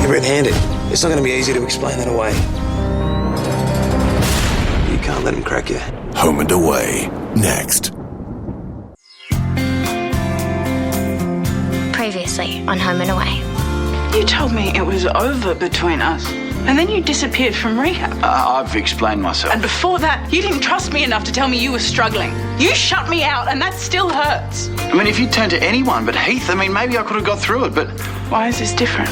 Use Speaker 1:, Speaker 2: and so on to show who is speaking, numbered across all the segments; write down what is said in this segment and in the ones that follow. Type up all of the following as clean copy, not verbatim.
Speaker 1: You're red-handed. It's not going to be easy to explain that away. You can't let him crack you.
Speaker 2: Home and Away, next.
Speaker 3: Previously on Home and Away.
Speaker 4: You told me it was over between us, and then you disappeared from rehab.
Speaker 5: I've explained myself.
Speaker 4: And before that, you didn't trust me enough to tell me you were struggling. You shut me out, and that still hurts.
Speaker 5: I mean, if you'd turned to anyone but Heath, I mean, maybe I could have got through it, but
Speaker 4: Why is this different?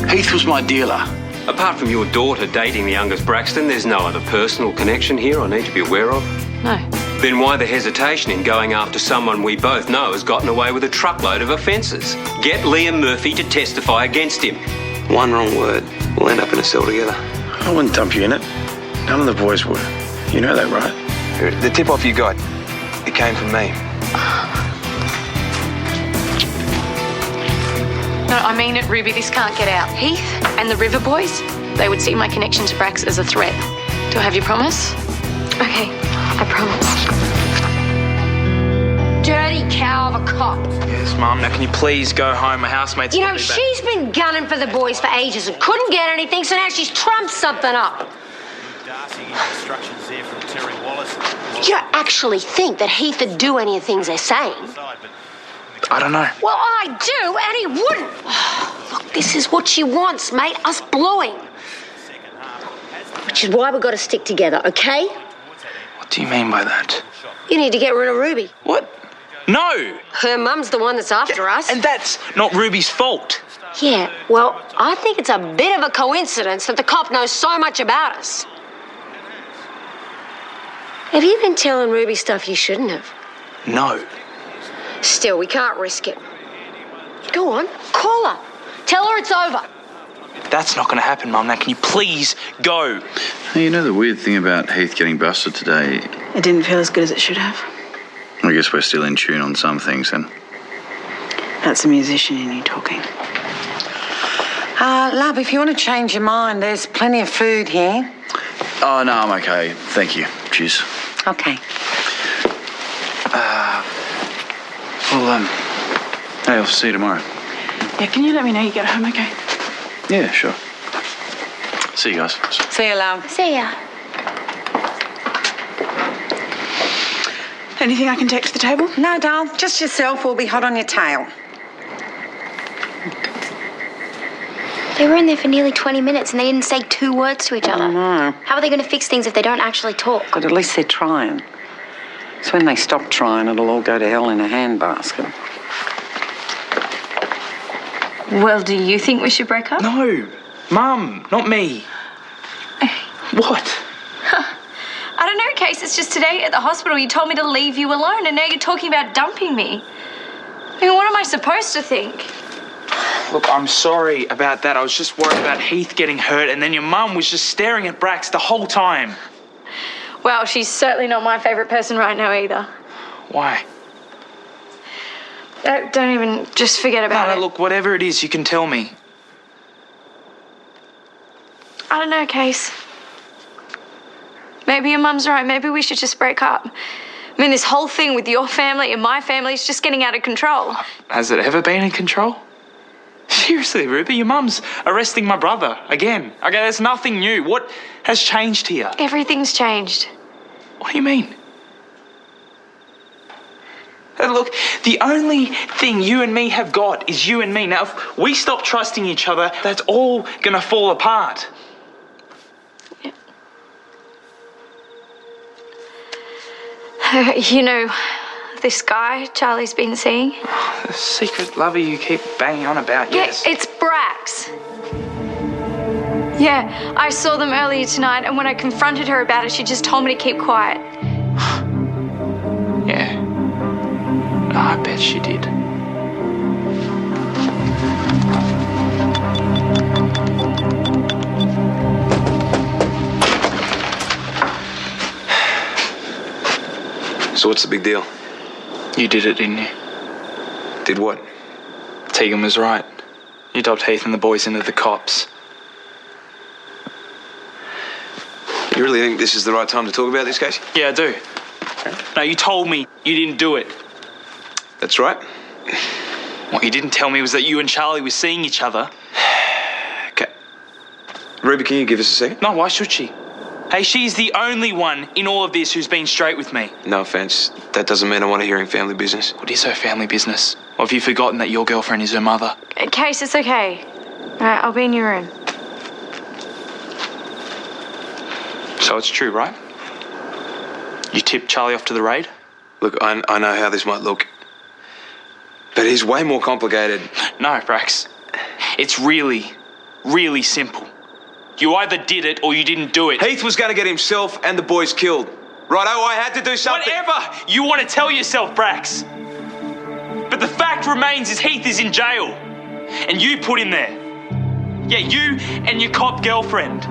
Speaker 5: Heath was my dealer.
Speaker 6: Apart from your daughter dating the youngest Braxton, there's no other personal connection here I need to be aware of.
Speaker 4: No.
Speaker 6: Then why the hesitation in going after someone we both know has gotten away with a truckload of offences? Get Liam Murphy to testify against him.
Speaker 1: One wrong word, we'll end up in a cell together.
Speaker 7: I wouldn't dump you in it. None of the boys would. You know that, right?
Speaker 1: The tip-off you got, it came from me.
Speaker 8: No, I mean it, Ruby. This can't get out. Heath and the River Boys, they would see my connection to Brax as a threat. Do I have your promise?
Speaker 3: Okay, I promise.
Speaker 9: Dirty cow of a cop.
Speaker 7: Yes, Mum. Now, can you please go home? My housemate's
Speaker 9: You know,
Speaker 7: really bad.
Speaker 9: she's been gunning for the boys for ages and couldn't get anything, so now she's trumped something up. You don't actually think that Heath would do any of the things they're saying?
Speaker 7: I don't know.
Speaker 9: Well, I do, and he wouldn't. Look, this is what she wants, mate, us blowing. Which is why we've got to stick together, okay?
Speaker 7: What do you mean by that?
Speaker 9: You need to get rid of Ruby.
Speaker 7: What? No!
Speaker 9: Her mum's the one that's after us.
Speaker 7: And that's not Ruby's fault.
Speaker 9: Yeah, well, I think it's a bit of a coincidence that the cop knows so much about us. Have you been telling Ruby stuff you shouldn't have?
Speaker 7: No.
Speaker 9: Still, we can't risk it. Go on, call her. Tell her it's over.
Speaker 7: That's not going to happen, Mum. Now, can you please go?
Speaker 5: Hey, you know the weird thing about Heath getting busted today?
Speaker 4: It didn't feel as good as it should have.
Speaker 5: I guess we're still in tune on some things then.
Speaker 4: That's a musician in you talking.
Speaker 10: Love, if you want to change your mind, there's plenty of food here.
Speaker 5: Oh, no, I'm okay. Thank you. Cheers.
Speaker 10: Okay.
Speaker 5: Well, hey, I'll see you tomorrow.
Speaker 4: Yeah, can you let me know you get home, okay?
Speaker 5: Yeah, sure. See you guys.
Speaker 10: See you, love.
Speaker 3: See ya.
Speaker 4: Anything I can take to the table?
Speaker 10: No, doll, just yourself will be hot on your tail.
Speaker 3: They were in there for nearly 20 minutes and they didn't say 2 words to each other.
Speaker 10: No,
Speaker 3: How are they going to fix things if they don't actually talk?
Speaker 10: but at least they're trying. So when they stop trying, it'll all go to hell in a handbasket.
Speaker 8: Well, do you think we should break up?
Speaker 7: No. Mum, not me. What?
Speaker 8: I don't know, Case. It's just today at the hospital you told me to leave you alone and now you're talking about dumping me. I mean, what am I supposed to think?
Speaker 7: Look, I'm sorry about that. I was just worried about Heath getting hurt, and then your mum was just staring at Brax the whole time.
Speaker 8: Well, she's certainly not my favourite person right now either.
Speaker 7: Why?
Speaker 8: Don't even, just forget about it.
Speaker 7: No, look, whatever it is, you can tell me.
Speaker 8: I don't know, Case. Maybe your mum's right. Maybe we should just break up. I mean, this whole thing with your family and my family is just getting out of control.
Speaker 7: Has it ever been in control? Seriously, Ruby, your mum's arresting my brother again. Okay, there's nothing new. What has changed here?
Speaker 8: Everything's changed.
Speaker 7: What do you mean? Look, the only thing you and me have got is you and me. Now, if we stop trusting each other, that's all gonna fall apart.
Speaker 8: You know, this guy Charlie's been seeing?
Speaker 7: The secret lover you keep banging on about, yes.
Speaker 8: Yeah, it's Brax. Yeah, I saw them earlier tonight, and when I confronted her about it, she just told me to keep quiet.
Speaker 7: Yeah. I bet she did.
Speaker 1: So what's the big deal?
Speaker 7: You did it, didn't you?
Speaker 1: Did what?
Speaker 7: Tegan was right. You dubbed Heath and the boys into the cops.
Speaker 1: You really think this is the right time to talk about this, Casey?
Speaker 7: Yeah, I do. No, you told me you didn't do it.
Speaker 1: That's right.
Speaker 7: What you didn't tell me was that you and Charlie were seeing each other.
Speaker 1: Ruby, can you give us a second?
Speaker 7: No, why should she? Hey, she's the only one in all of this who's been straight with me.
Speaker 1: No offence. That doesn't mean I want to hear family business.
Speaker 7: What is her family business? Or have you forgotten that your girlfriend is her mother?
Speaker 8: Case, it's okay. All right, I'll be in your room.
Speaker 7: So it's true, right? You tipped Charlie off to the raid?
Speaker 1: Look, I know how this might look, but it's way more complicated.
Speaker 7: No, Brax. It's really, really simple. You either did it or you didn't do it.
Speaker 1: Heath was going to get himself and the boys killed. Righto, I had to do something.
Speaker 7: Whatever you want to tell yourself, Brax. But the fact remains is Heath is in jail. And you put him there. Yeah, you and your cop girlfriend.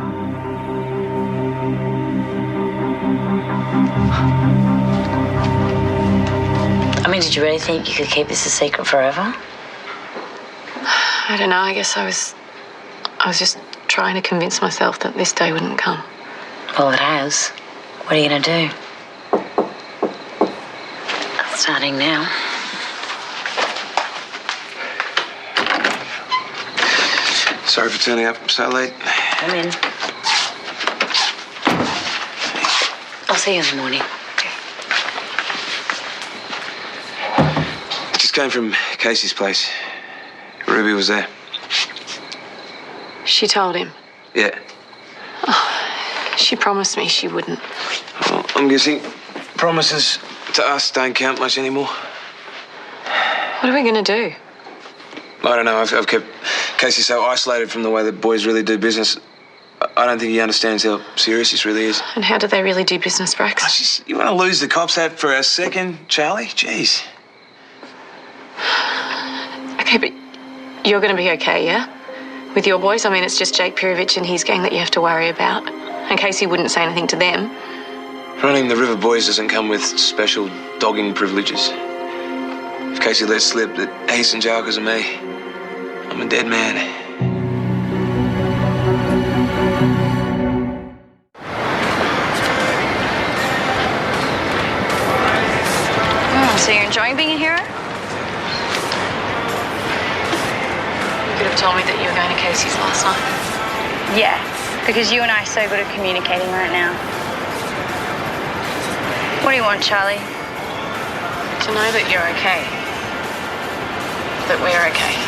Speaker 11: I mean, did you really think you could keep this a secret forever?
Speaker 8: I don't know. I guess I was just trying to convince myself that this day wouldn't come.
Speaker 11: Well, it has. What are you going to do? Starting now.
Speaker 1: Sorry for turning up so late.
Speaker 11: Come in. I'll see you in the morning.
Speaker 1: I just came from Casey's place. Ruby was there.
Speaker 8: She told him.
Speaker 1: Yeah.
Speaker 8: She promised me she wouldn't.
Speaker 1: Well, I'm guessing promises to us don't count much anymore.
Speaker 8: What are we going to do?
Speaker 1: I don't know. I've kept Casey so isolated from the way that boys really do business. I don't think he understands how serious this really is.
Speaker 8: And how do they really do business, Brax?
Speaker 1: You want to lose the cops hat for a second, Charlie? Jeez.
Speaker 8: Okay, but you're going to be okay, yeah? With your boys? I mean, it's just Jake Pirovich and his gang that you have to worry about. In case he wouldn't say anything to them.
Speaker 1: Running the River Boys doesn't come with special dogging privileges. If Casey lets slip that he's in jail because of me, I'm a dead man.
Speaker 8: So you're enjoying being a hero? You could have told me that you were going to Casey's last night.
Speaker 3: Yeah, because you and I are so good at communicating right now. What do you want, Charlie?
Speaker 8: To know that you're okay. That we're okay.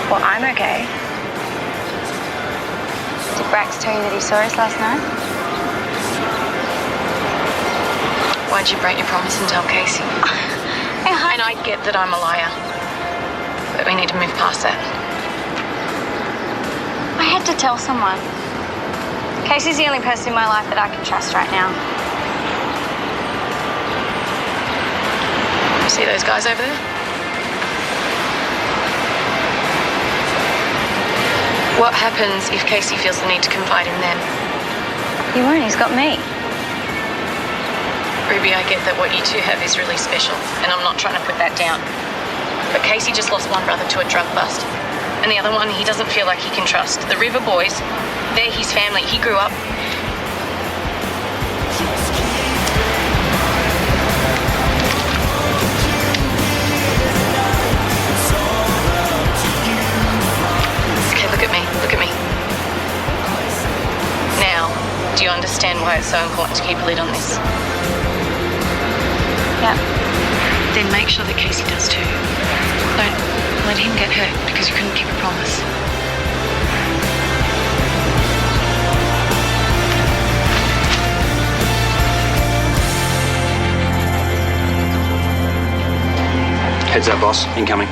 Speaker 3: Well, I'm okay. Did Brax tell you that he saw us last night?
Speaker 8: Why'd you break your promise and tell Casey? And I get that I'm a liar. But we need to move past that.
Speaker 3: I had to tell someone. Casey's the only person in my life that I can trust right now.
Speaker 8: See those guys over there? What happens if Casey feels the need to confide in them?
Speaker 3: He won't, he's got me.
Speaker 8: Ruby, I get that what you two have is really special, and I'm not trying to put that down. But Casey just lost one brother to a drug bust. And the other one, he doesn't feel like he can trust. The River Boys, they're his family. He grew up... Okay, look at me. Look at me. Now, do you understand why it's so important to keep a lid on this?
Speaker 3: Yeah.
Speaker 8: Then make sure that Casey does too. Don't let him get hurt because you couldn't keep a promise.
Speaker 5: Heads up, boss. Incoming.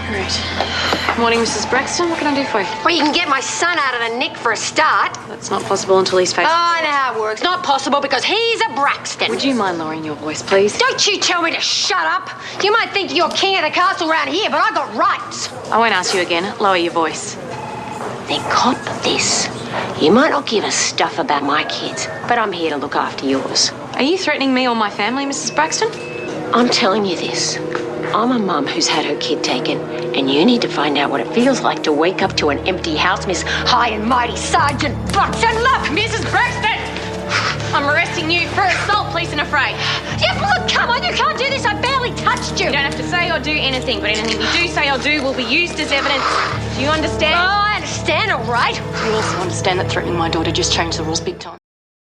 Speaker 8: Right. Morning, Mrs. Braxton. What can I do for you?
Speaker 9: Well, you can get my son out of the nick for a start.
Speaker 8: That's not possible until he's faced...
Speaker 9: Oh, I know how it works. Not possible because he's a Braxton.
Speaker 8: Would you mind lowering your voice, please?
Speaker 9: Don't you tell me to shut up. You might think you're king of the castle around here, but I got rights.
Speaker 8: I won't ask you again. Lower your voice.
Speaker 9: Then cop this. You might not give a stuff about my kids, but I'm here to look after yours.
Speaker 8: Are you threatening me or my family, Mrs. Braxton?
Speaker 9: I'm telling you this. I'm a mum who's had her kid taken, and you need to find out what it feels like to wake up to an empty house, Miss High and Mighty Sergeant Braxton. Look,
Speaker 8: Mrs. Braxton! I'm arresting you for assault, police and affray.
Speaker 9: Yeah, look, come on, you can't do this. I barely touched you.
Speaker 8: You don't have to say or do anything, but anything you do say or do will be used as evidence. Do you understand?
Speaker 9: Oh, I understand, all right?
Speaker 8: You also understand that threatening my daughter just changed the rules big time.